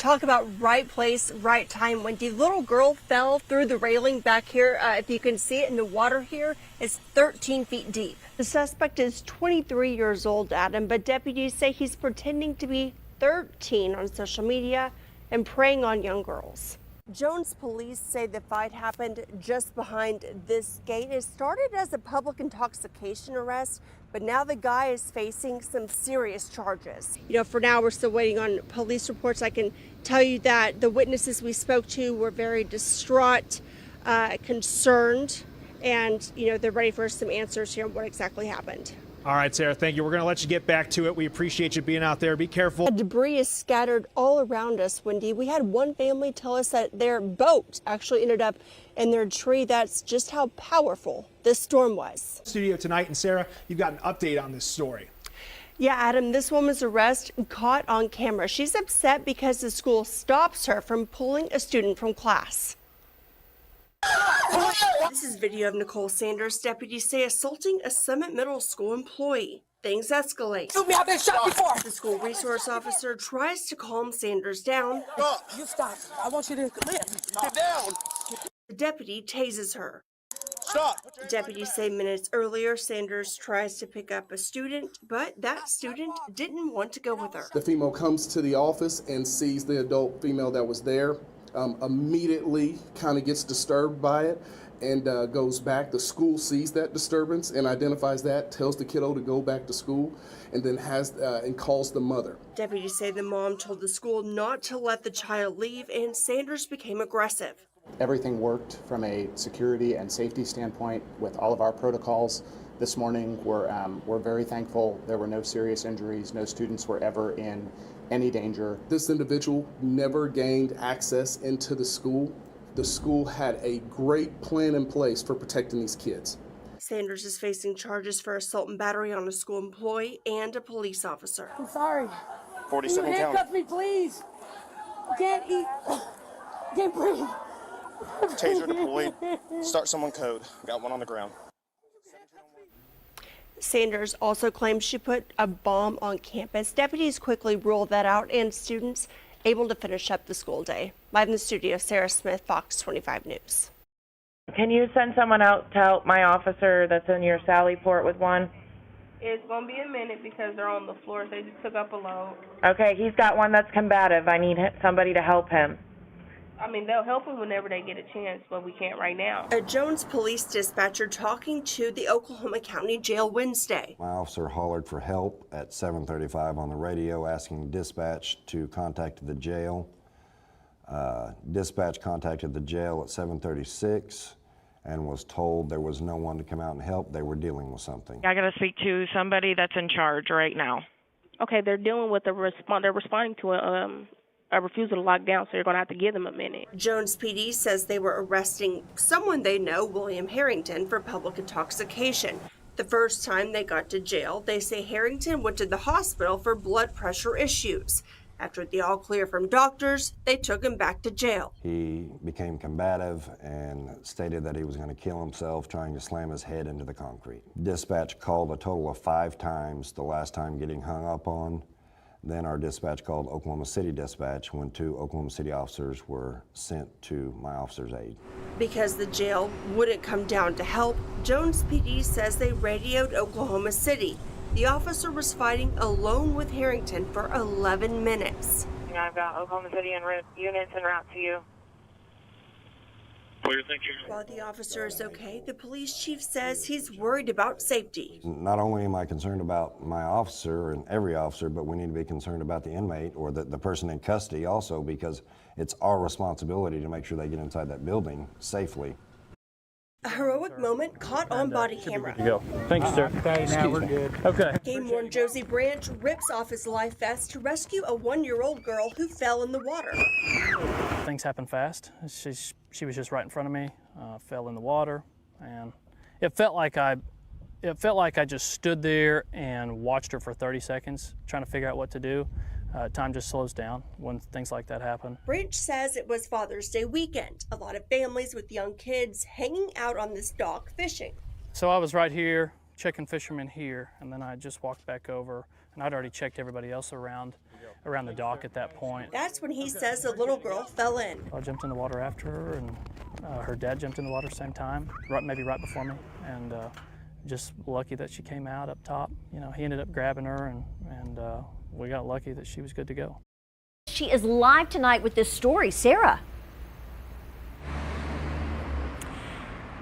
Talk about right place, right time. When the little girl fell through the railing back here, if you can see it in the water here, is 13 feet deep. The suspect is 23 years old, Adam, but deputies say he's pretending to be 13 on social media and preying on young girls. Jones police say the fight happened just behind this gate. It started as a public intoxication arrest, but now the guy is facing some serious charges. You know, for now, we're still waiting on police reports. I can tell you that the witnesses we spoke to were very distraught, concerned, and, you know, they're ready for some answers here on what exactly happened. All right, Sarah, thank you. We're going to let you get back to it. We appreciate you being out there. Be careful. Debris is scattered all around us, Wendy. We had one family tell us that their boat actually ended up in their tree. That's just how powerful this storm was. Studio tonight, and Sarah, you've got an update on this story. Yeah, Adam, this woman's arrest caught on camera. She's upset because the school stops her from pulling a student from class. This is video of Nicole Sanders. Deputies say assaulting a Summit Middle School employee. Things escalate. I've been shot before. The school resource officer tries to calm Sanders down. You stop. I want you to get down. The deputy tases her. Stop. Deputies say minutes earlier, Sanders tries to pick up a student, but that student didn't want to go with her. The female comes to the office and sees the adult female that was there. Immediately kind of gets disturbed by it and goes back. The school sees that disturbance and identifies that, tells the kiddo to go back to school, and then and calls the mother. Deputies say the mom told the school not to let the child leave, and Sanders became aggressive. Everything worked from a security and safety standpoint with all of our protocols. This morning, we're very thankful there were no serious injuries. No students were ever in any danger. This individual never gained access into the school. The school had a great plan in place for protecting these kids. Sanders is facing charges for assault and battery on a school employee and a police officer. I'm sorry. 47 Can you county. handcuff me, please? I can't eat. I can't breathe. Taser deployed. Start someone code. Got one on the ground. Sanders also claims she put a bomb on campus. Deputies quickly ruled that out, and students able to finish up the school day. Live in the studio, Sarah Smith, Fox 25 News. Can you send someone out to help my officer that's in your Sally Port with one? It's going to be a minute because they're on the floor. They just took up a load. Okay, he's got one that's combative. I need somebody to help him. I mean, they'll help him whenever they get a chance, but we can't right now. A Jones police dispatcher talking to the Oklahoma County Jail Wednesday. My officer hollered for help at 7:35 on the radio, asking dispatch to contact the jail. Dispatch contacted the jail at 7:36 and was told there was no one to come out and help. They were dealing with something. I got to speak to somebody that's in charge right now. Okay, they're dealing with they're responding to a refusal to lock down, so you're going to have to give them a minute. Jones PD says they were arresting someone they know, William Harrington, for public intoxication. The first time they got to jail, they say Harrington went to the hospital for blood pressure issues. After the all clear from doctors, they took him back to jail. He became combative and stated that he was going to kill himself, trying to slam his head into the concrete. Dispatch called a total of 5 times, the last time getting hung up on. Then our dispatch called Oklahoma City Dispatch when 2 Oklahoma City officers were sent to my officer's aid. Because the jail wouldn't come down to help, Jones PD says they radioed Oklahoma City. The officer was fighting alone with Harrington for 11 minutes. I've got Oklahoma City units en route to you. While the officer is okay, the police chief says he's worried about safety. Not only am I concerned about my officer and every officer, but we need to be concerned about the inmate or the person in custody also, because it's our responsibility to make sure they get inside that building safely. A heroic moment caught on body camera. Go. Thank you, sir. Okay, now we're good. Okay. Game-worn Josie Branch rips off his life vest to rescue a 1-year-old girl who fell in the water. Things happen fast. She was just right in front of me, fell in the water, and it felt like I just stood there and watched her for 30 seconds, trying to figure out what to do. Time just slows down when things like that happen. Branch says it was Father's Day weekend. A lot of families with young kids hanging out on this dock fishing. So I was right here, checking fishermen here, and then I just walked back over, and I'd already checked everybody else around the dock at that point. That's when he says the little girl fell in. I jumped in the water after her, and her dad jumped in the water same time, maybe right before me, and just lucky that she came out up top. You know, he ended up grabbing her, and we got lucky that she was good to go. She is live tonight with this story. Sara.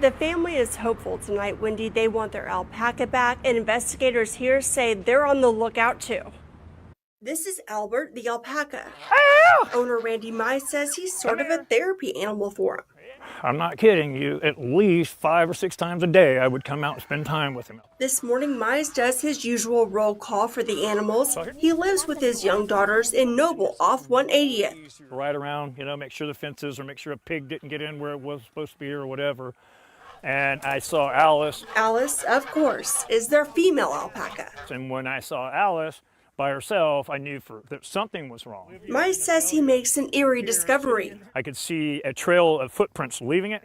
The family is hopeful tonight, Wendy. They want their alpaca back, and investigators here say they're on the lookout too. This is Albert, the alpaca. Owner Randy Mize says he's sort of a therapy animal for him. I'm not kidding you. At least 5 or 6 times a day, I would come out and spend time with him. This morning, Mize does his usual roll call for the animals. He lives with his young daughters in Noble off 180th. Right around, you know, make sure the fences or make sure a pig didn't get in where it was supposed to be or whatever. And I saw Alice. Alice, of course, is their female alpaca. And when I saw Alice by herself, I knew that something was wrong. Mize says he makes an eerie discovery. I could see a trail of footprints leaving it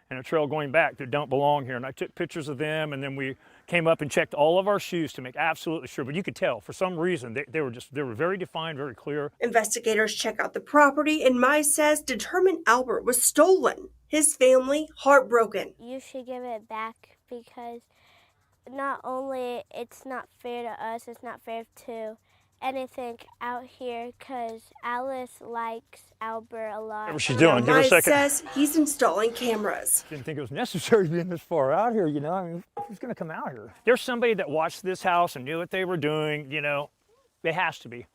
and a trail going back that don't belong here. And I took pictures of them, and then we came up and checked all of our shoes to make absolutely sure. But you could tell, for some reason, they were very defined, very clear. Investigators check out the property, and Mize says determined Albert was stolen. His family heartbroken. You should give it back, because not only it's not fair to us, it's not fair to anything out here, because Alice likes Albert a lot. Whatever she's doing, give her a Mize second. says he's installing cameras. Didn't think it was necessary being this far out here, you know. I mean, who's going to come out here? There's somebody that watched this house and knew what they were doing, you know. It has to be.